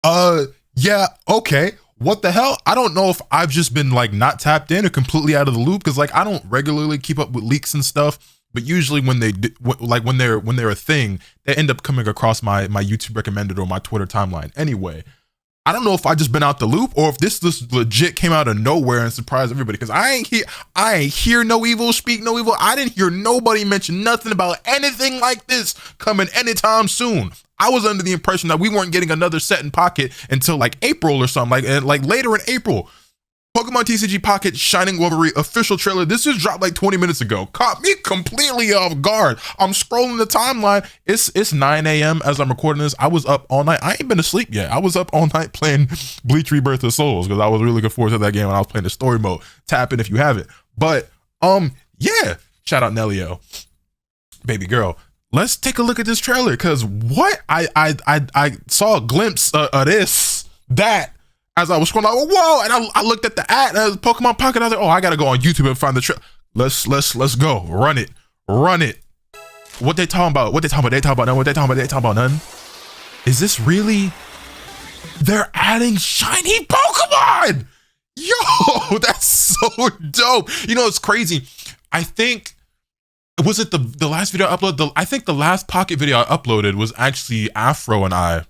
Yeah, okay. What the hell? I don't know if I've just been like not tapped in or completely out of the loop, because like I don't regularly keep up with leaks and stuff. But usually when they like when they're a thing, they end up coming across my YouTube recommended or my Twitter timeline. Anyway, I don't know if I just been out the loop or if this legit came out of nowhere and surprised everybody, because I ain't hear no evil, speak no evil. I didn't hear nobody mention nothing about anything like this coming anytime soon. I was under the impression that we weren't getting another set in Pocket until like April or something, like later in April. Pokemon TCG Pocket Shining Wolverine official trailer. This just dropped like 20 minutes ago. Caught me completely off guard. I'm scrolling the timeline. It's 9 a.m. as I'm recording this. I was up all night. I ain't been asleep yet. I was up all night playing Bleach Rebirth of Souls because I was really looking forward to that game when I was playing the story mode. Tap in if you have it. But yeah. Shout out Nellio. Baby girl. Let's take a look at this trailer, because what I saw a glimpse of that as I was scrolling, like, whoa, and I looked at the ad as Pokemon Pocket. I was like, oh, I gotta go on YouTube and find the trailer. Let's go. Run it. What they talking about? They talking about none. Is this really? They're adding shiny Pokemon. Yo, that's so dope. You know, it's crazy. I think, was it the last video I uploaded? I think the last Pocket video I uploaded was actually Afro and I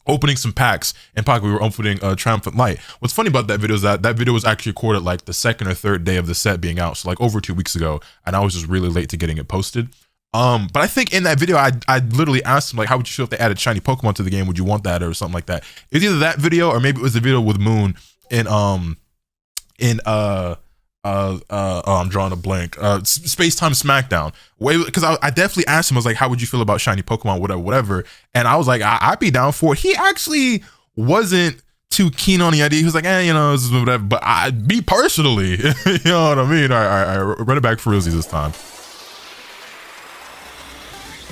opening some packs in Pocket. We were opening Triumphant Light. What's funny about that video is that video was actually recorded like the second or third day of the set being out, so like over 2 weeks ago, and I was just really late to getting it posted. But I think in that video I literally asked him, like, how would you feel if they added shiny Pokemon to the game? Would you want that or something like that? It was either that video or maybe it was the video with Moon in I'm drawing a blank. Space Time Smackdown. Because I definitely asked him, I was like, how would you feel about shiny Pokemon, whatever. And I was like, I'd be down for it. He actually wasn't too keen on the idea. He was like, you know, this is whatever. But me personally, you know what I mean? All right, run it back for realsies this time.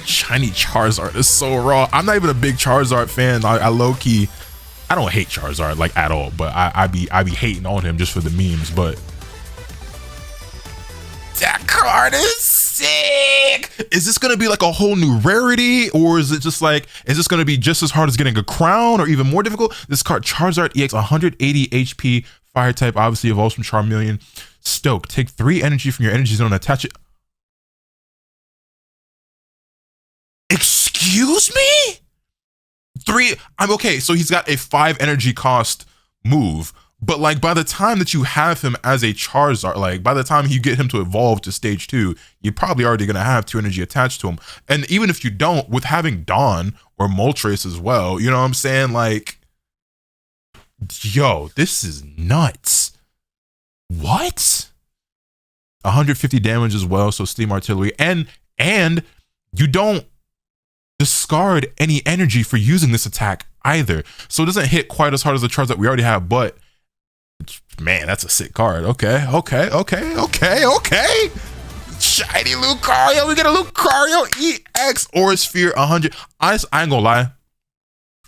Shiny Charizard is so raw. I'm not even a big Charizard fan. I low-key, I don't hate Charizard like at all, but I be hating on him just for the memes. But that card is sick. Is this gonna be like a whole new rarity, or is it just like, is this gonna be just as hard as getting a crown or even more difficult? This card, Charizard EX, 180 HP, fire type, obviously evolves from Charmeleon. Stoke, take 3 energy from your energy zone and attach it. Excuse me? 3, I'm okay, so he's got a 5 energy cost move. But like by the time that you have him as a Charizard, like by the time you get him to evolve to stage 2, you're probably already gonna have 2 energy attached to him. And even if you don't, with having Dawn or Moltres as well, you know what I'm saying? Like, yo, this is nuts. What? 150 damage as well, so Steam Artillery. And you don't discard any energy for using this attack either. So it doesn't hit quite as hard as the Charizard we already have, but man, that's a sick card. Okay. Shiny Lucario. We get a Lucario EX Aura Sphere 100. I ain't gonna lie.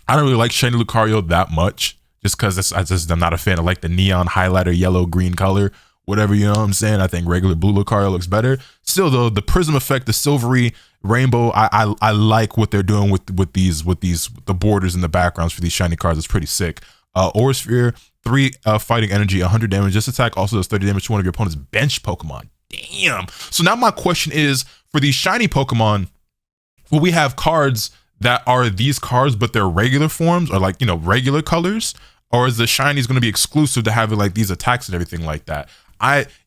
I don't really like shiny Lucario that much, just because I'm not a fan of like the neon highlighter yellow green color, whatever, you know what I'm saying? I think regular blue Lucario looks better. Still though, the prism effect, the silvery rainbow, I like what they're doing with the borders and the backgrounds for these shiny cards. It's pretty sick. Aura Sphere, 3 fighting energy, 100 damage. This attack also does 30 damage to one of your opponent's bench Pokemon. Damn. So now my question is, for these shiny Pokemon, will we have cards that are these cards but they're regular forms, or like, you know, regular colors? Or is the shinies going to be exclusive to having like these attacks and everything like that?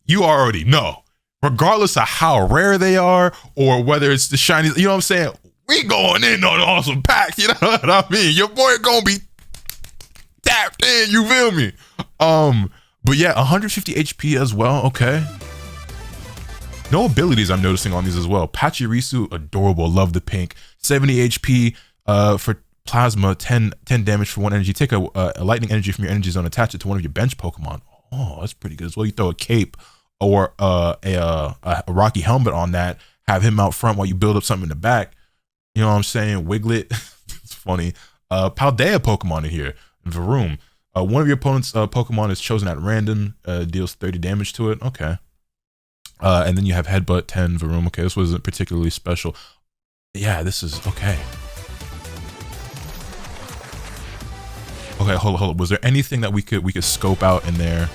You already know. Regardless of how rare they are, or whether it's the shinies, you know what I'm saying? We going in on some packs, you know what I mean? Your boy gonna be tapped in, you feel me? But yeah, 150 HP as well, okay. No abilities I'm noticing on these as well. Pachirisu, adorable, love the pink. 70 HP for Plasma, 10 damage for 1 energy. Take a lightning energy from your energy zone, attach it to one of your bench Pokemon. Oh, that's pretty good as well. You throw a cape or a Rocky helmet on that, have him out front while you build up something in the back. You know what I'm saying? Wiglet, it's funny. Paldea Pokemon in here. Varoom. One of your opponent's Pokemon is chosen at random, deals 30 damage to it. Okay. And then you have Headbutt, 10, Varoom. Okay, this wasn't particularly special. Yeah, this is okay. Okay, hold on. Was there anything that we could scope out in there?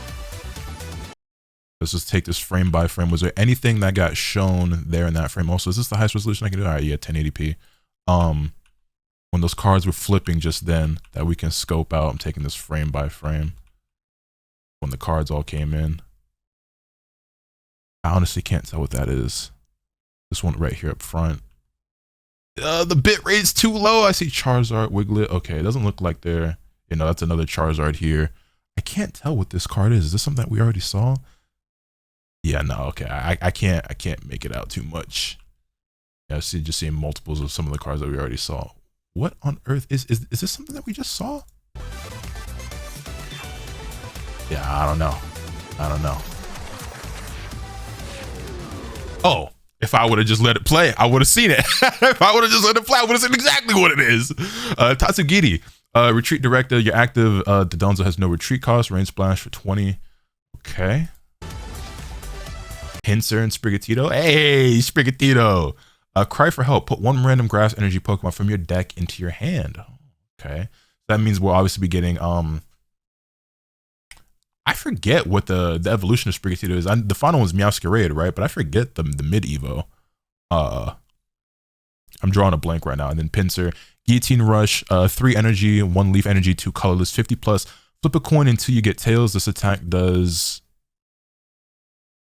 Let's just take this frame by frame. Was there anything that got shown there in that frame? Also, is this the highest resolution I can do? All right, yeah, 1080p. When those cards were flipping just then, that we can scope out. I'm taking this frame by frame. When the cards all came in. I honestly can't tell what that is. This one right here up front. The bit rate's too low. I see Charizard, Wiglet. Okay, it doesn't look like they're, you know, that's another Charizard here. I can't tell what this card is. Is this something that we already saw? Yeah, no, okay. I can't make it out too much. Yeah, I see, just seeing multiples of some of the cards that we already saw. What on earth is this something that we just saw? Yeah, I don't know. Oh, if I would have just let it play, I would have seen it. If I would have just let it play, I would have seen exactly what it is. Tatsugiri, retreat director. Your active Dodonzo has no retreat cost. Rain splash for 20. Okay. Pinsir and Sprigatito. Hey, Sprigatito. Cry for help. Put one random grass energy Pokemon from your deck into your hand. Okay. That means we'll obviously be getting I forget what the evolution of Sprigatito is. The final one's Meowscarade, right? But I forget the mid Evo. I'm drawing a blank right now. And then Pinsir, Guillotine Rush, 3 energy, 1 leaf energy, 2 colorless, 50 plus. Flip a coin until you get tails. This attack does.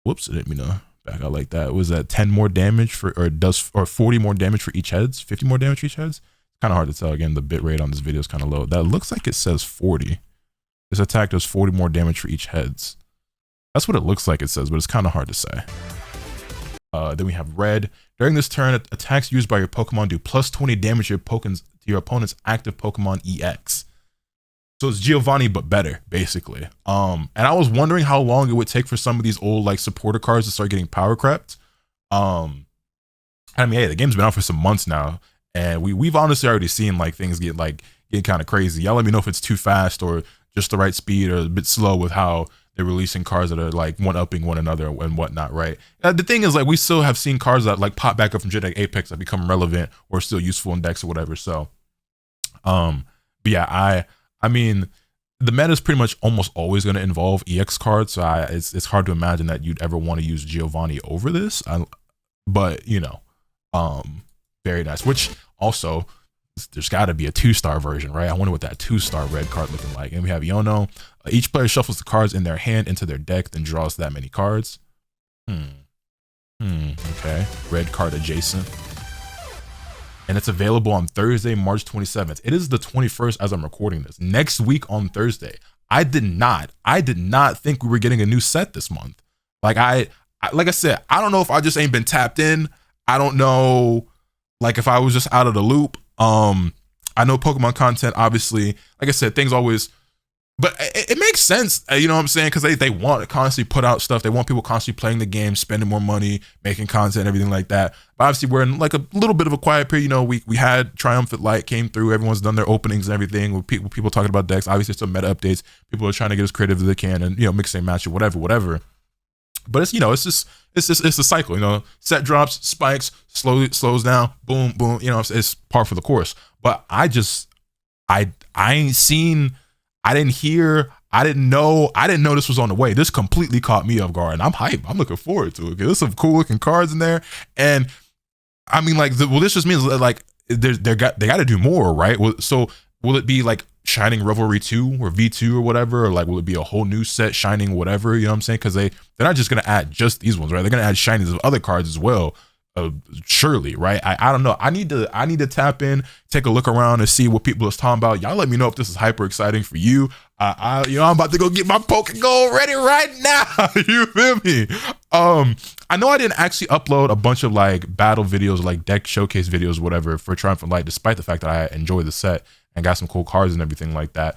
Whoops, I didn't mean to back out like that. Was that 10 more damage for, or 40 more damage for each heads? 50 more damage for each heads? Kind of hard to tell. Again, the bit rate on this video is kind of low. That looks like it says 40. This attack does 40 more damage for each heads. That's what it looks like it says, but it's kind of hard to say. Then we have red. During this turn, attacks used by your Pokemon do plus 20 damage to your opponent's active Pokemon EX. So it's Giovanni, but better, basically. And I was wondering how long it would take for some of these old like supporter cards to start getting power crept. I mean, hey, the game's been out for some months now, and we've honestly already seen like things get kind of crazy. Y'all let me know if it's too fast or just the right speed or a bit slow with how they're releasing cards that are like one-upping one another and whatnot, right? The thing is, like, we still have seen cards that like pop back up from Genetic Apex that become relevant or still useful in decks or whatever. So, but yeah, I mean, the meta is pretty much almost always going to involve EX cards, so it's hard to imagine that you'd ever want to use Giovanni over this. But you know, very nice. Which also, there's got to be a 2-star version, right? I wonder what that 2-star red card looking like. And we have Yono. Each player shuffles the cards in their hand into their deck, then draws that many cards. Okay, red card adjacent. And it's available on Thursday, March 27th. It is the 21st as I'm recording this. Next week on Thursday. I did not think we were getting a new set this month. Like I said, I don't know if I just ain't been tapped in. I don't know, like, if I was just out of the loop. I know Pokemon content, obviously, like I said, things always, but it makes sense, you know what I'm saying? Because they want to constantly put out stuff. They want people constantly playing the game, spending more money, making content, everything like that. But obviously, we're in like a little bit of a quiet period. You know, we had Triumphant Light came through. Everyone's done their openings and everything. With people talking about decks. Obviously, some meta updates. People are trying to get as creative as they can, and you know, mix and match it, whatever. But it's, you know, it's a cycle. You know, set drops, spikes, slows down, boom, boom. You know, it's par for the course. But I ain't seen. I didn't hear, I didn't know this was on the way. This completely caught me off guard, and I'm hyped. I'm looking forward to it. There's some cool looking cards in there, and I mean, like, this just means that, like, they got to do more, right? So will it be like Shining Revelry 2 or V2 or whatever, or like will it be a whole new set Shining whatever? You know what I'm saying? Because they're not just gonna add just these ones, right? They're gonna add Shinies of other cards as well. Surely, right? I don't know. I need to tap in, take a look around and see what people is talking about. Y'all let me know if this is hyper exciting for you. You know, I'm about to go get my Pokemon ready right now. You feel me? I know I didn't actually upload a bunch of like battle videos, like deck showcase videos, whatever, for Triumphant Light, despite the fact that I enjoy the set and got some cool cards and everything like that.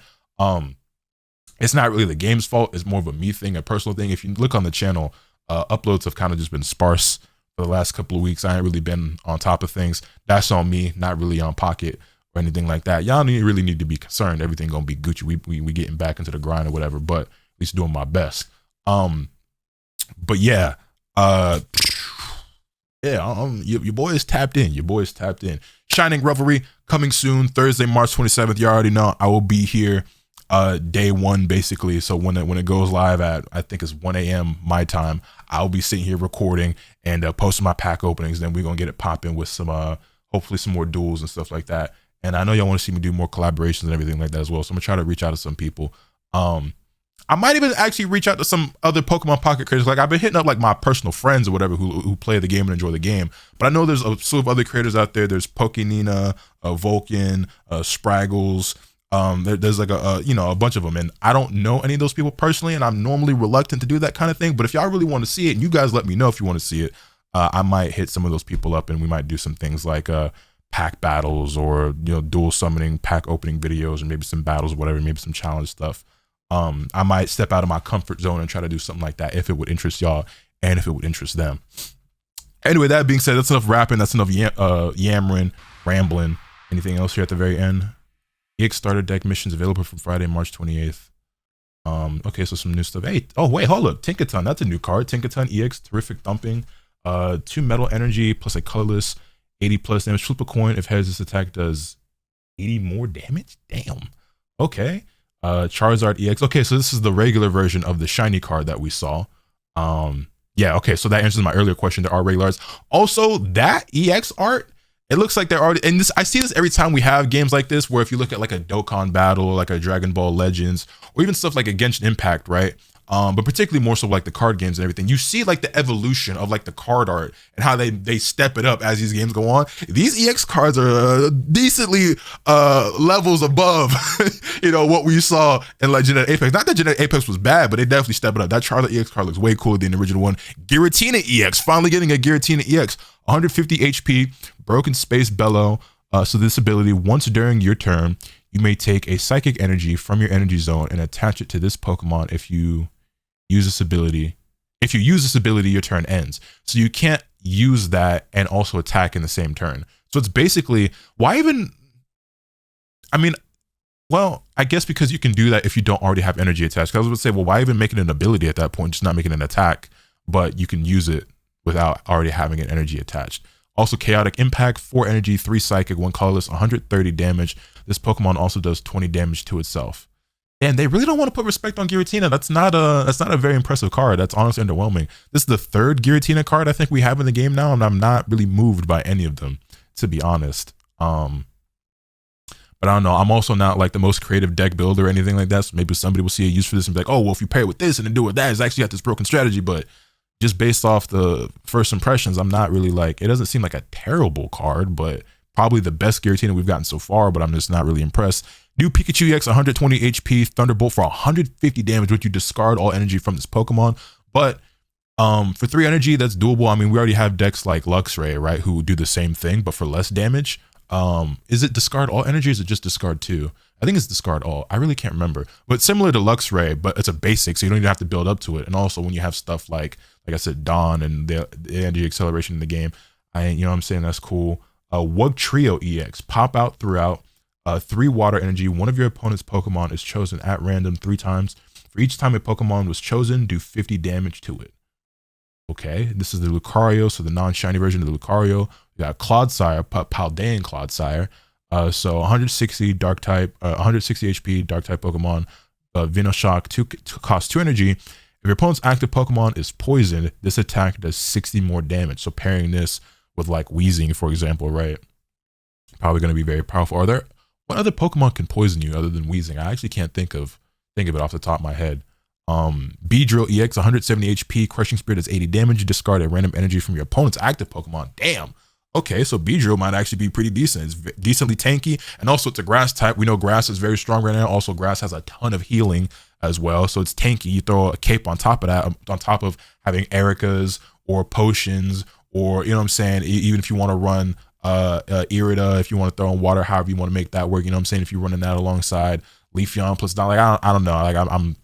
It's not really the game's fault. It's more of a me thing, a personal thing. If you look on the channel, uploads have kind of just been sparse for the last couple of weeks. I ain't really been on top of things. That's on me, not really on Pocket or anything like that. Y'all really need to be concerned. Everything gonna be Gucci. We getting back into the grind or whatever, but at least doing my best. But yeah, your boy is tapped in. Your boy is tapped in. Shining Revelry coming soon, Thursday, March 27th. You already know I will be here. day one basically. So when it goes live at, I think it's 1 a.m. my time, I'll be sitting here recording and posting my pack openings. Then we're gonna get it popping with some hopefully some more duels and stuff like that. And I know y'all want to see me do more collaborations and everything like that as well. So I'm gonna try to reach out to some people. I might even actually reach out to some other Pokemon Pocket creators. Like I've been hitting up like my personal friends or whatever who play the game and enjoy the game. But I know there's a slew of other creators out there. There's Pokenina, Vulcan, Spraggles. There's like a bunch of them, and I don't know any of those people personally, and I'm normally reluctant to do that kind of thing. But if y'all really want to see it, and you guys let me know if you want to see it, I might hit some of those people up, and we might do some things like pack battles or dual summoning, pack opening videos, or maybe some battles, whatever, maybe some challenge stuff. I might step out of my comfort zone and try to do something like that if it would interest y'all and if it would interest them. Anyway, that being said, that's enough rapping. That's enough yammering, rambling. Anything else here at the very end? EX starter deck missions available from Friday, March 28th. Okay, so some new stuff. Hey, oh wait, hold up. Tinkaton, that's a new card. Tinkaton EX, terrific thumping. 2 metal energy plus a colorless, 80 plus damage. Flip a coin if heads, this attack does 80 more damage. Damn. Okay. Charizard EX. Okay, so this is the regular version of the shiny card that we saw. Yeah, okay, so that answers my earlier question. There are regular arts. Also, that EX art, it looks like they're already, and this, I see this every time we have games like this, where if you look at like a Dokkan battle, like a Dragon Ball Legends, or even stuff like a Genshin Impact, right? But particularly more so like the card games and everything, you see like the evolution of like the card art and how they step it up as these games go on. These EX cards are decently levels above what we saw in like Genetic Apex. Not that Genetic Apex was bad, but they definitely step it up. That Charizard EX card looks way cooler than the original one. Giratina EX, finally getting a Giratina EX, 150 HP, Broken Space Bellow. So this ability, once during your turn, you may take a psychic energy from your energy zone and attach it to this Pokemon. If you use this ability, your turn ends. So you can't use that and also attack in the same turn. So it's basically, why even, well, I guess because you can do that if you don't already have energy attached. I was going to say, well, why even make it an ability at that point? Just not making an attack, but you can use it without already having an energy attached. Also, Chaotic Impact, 4 energy, 3 psychic, 1 colorless, 130 damage. This Pokemon also does 20 damage to itself. And they really don't want to put respect on Giratina. That's not a very impressive card. That's honestly underwhelming. This is the 3rd Giratina card I think we have in the game now, and I'm not really moved by any of them, to be honest. But I don't know. I'm also not like the most creative deck builder or anything like that. So maybe somebody will see a use for this and be like, oh, well, if you pair it with this and then do it with that, it's actually got this broken strategy. But just based off the first impressions, I'm not really like, it doesn't seem like a terrible card, but probably the best Giratina we've gotten so far, but I'm just not really impressed. New Pikachu EX, 120 HP, Thunderbolt for 150 damage, which you discard all energy from this Pokemon. But for 3 energy, that's doable. I mean, we already have decks like Luxray, right, who do the same thing, but for less damage. Is it discard all energy, or is it just discard 2? I think it's discard all. I really can't remember. But similar to Luxray, but it's a basic, so you don't even have to build up to it. And also when you have stuff like I said, Dawn and the energy acceleration in the game, you know what I'm saying, that's cool. Wug Trio EX, pop out throughout. 3 water energy. One of your opponent's Pokemon is chosen at random 3 times. For each time a Pokemon was chosen, do 50 damage to it. Okay, this is the Lucario, so the non-shiny version of the Lucario. We got Clodsire, Paldean Clodsire. So 160 dark type, 160 HP dark type Pokemon. Venoshock, costs 2 energy. If your opponent's active Pokemon is poisoned, this attack does 60 more damage. So pairing this with like Weezing, for example, right? Probably going to be very powerful. What other Pokemon can poison you other than Weezing? I actually can't think of it off the top of my head. Beedrill EX, 170 HP, Crushing Spirit does 80 damage. You discard a random energy from your opponent's active Pokemon. Damn. Okay, so Beedrill might actually be pretty decent. It's decently tanky, and also it's a grass type. We know grass is very strong right now. Also, grass has a ton of healing as well, so it's tanky. You throw a cape on top of that, on top of having Ericas or potions, or you know what I'm saying. Even if you want to run Irida, if you want to throw in water, however you want to make that work, you know what I'm saying. If you're running that alongside Leafeon plus not, like I don't know, like I'm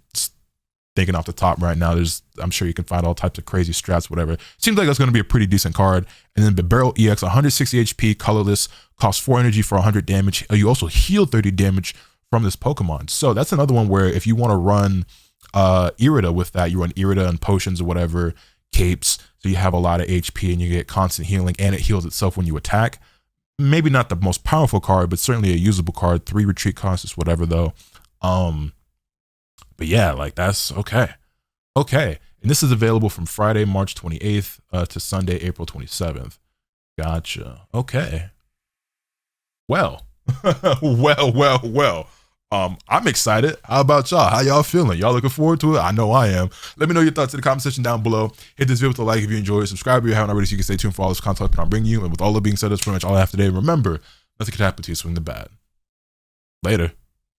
thinking off the top right now. I'm sure you can find all types of crazy strats, whatever. Seems like that's going to be a pretty decent card. And then the Barrel EX, 160 HP, colorless, costs 4 energy for 100 damage. You also heal 30 damage from this Pokemon. So that's another one where if you want to run Irida with that, you run Irida and potions or whatever, capes, so you have a lot of HP and you get constant healing, and it heals itself when you attack. Maybe not the most powerful card, but certainly a usable card. 3 retreat costs, whatever though. But yeah, like that's okay. Okay. And this is available from Friday, March 28th to Sunday, April 27th. Gotcha. Okay. Well, well. I'm excited. How about y'all? How y'all feeling? Y'all looking forward to it? I know I am. Let me know your thoughts in the comment section down below. Hit this video with a like if you enjoyed it. Subscribe if you haven't already so you can stay tuned for all this content that I'm bringing you. And with all that being said, that's pretty much all I have today. Remember, nothing can happen to you swing the bat. Later.